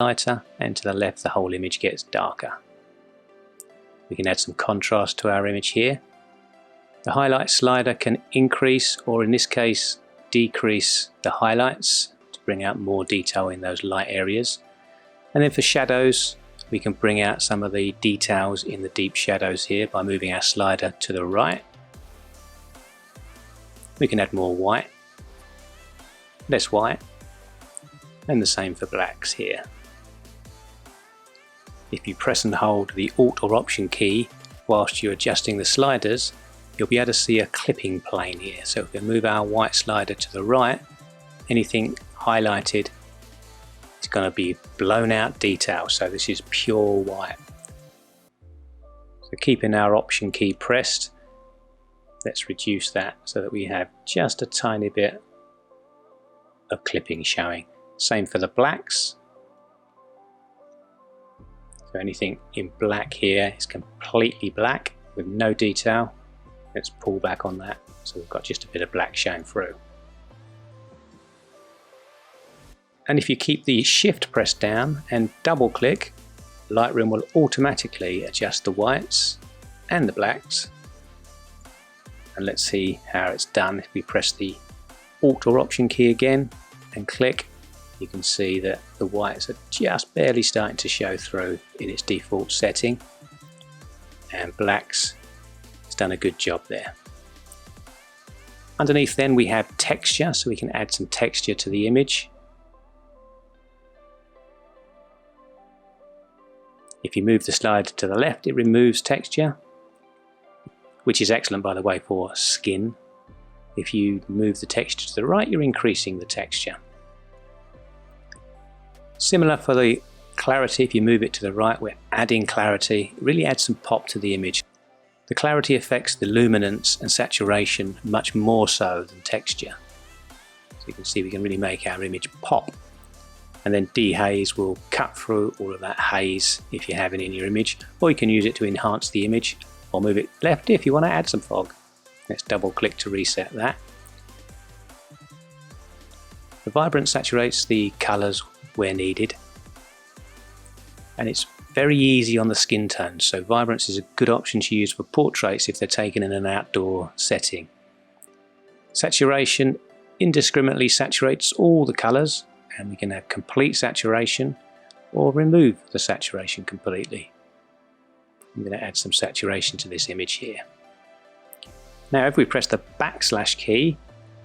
lighter, and to the left the whole image gets darker. We can add some contrast to our image here. The highlight slider can increase, or in this case decrease, the highlights to bring out more detail in those light areas. And then for shadows, we can bring out some of the details in the deep shadows here by moving our slider to the right. We can add more white, less white, and the same for blacks here. If you press and hold the Alt or Option key whilst you're adjusting the sliders, you'll be able to see a clipping plane here. So if we move our white slider to the right, anything highlighted is going to be blown out detail. So this is pure white. So keeping our Option key pressed, let's reduce that so that we have just a tiny bit of clipping showing. Same for the blacks. So anything in black here is completely black with no detail. Let's pull back on that so we've got just a bit of black showing through. And if you keep the Shift pressed down and double click, Lightroom will automatically adjust the whites and the blacks. And let's see how it's done. If we press the Alt or Option key again and click, you can see that the whites are just barely starting to show through in its default setting, and blacks has done a good job there. Underneath then we have texture, so we can add some texture to the image. If you move the slider to the left, it removes texture, which is excellent by the way for skin. If you move the texture to the right, you're increasing the texture. Similar for the clarity, if you move it to the right, we're adding clarity. It really adds some pop to the image. The clarity affects the luminance and saturation much more so than texture. So you can see we can really make our image pop. And then dehaze will cut through all of that haze if you have it in your image, or you can use it to enhance the image, or move it left if you want to add some fog. Let's double click to reset that. The vibrance saturates the colours where needed, and it's very easy on the skin tone, so vibrance is a good option to use for portraits if they're taken in an outdoor setting. Saturation indiscriminately saturates all the colours, and we can have complete saturation or remove the saturation completely. I'm going to add some saturation to this image here. Now if we press the backslash key,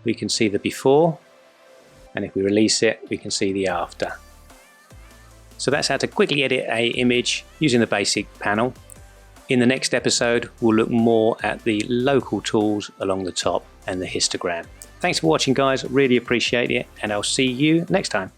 we can see the before, and if we release it, we can see the after. So that's how to quickly edit an image using the basic panel. In the next episode, we'll look more at the local tools along the top and the histogram. Thanks for watching guys, really appreciate it, and I'll see you next time.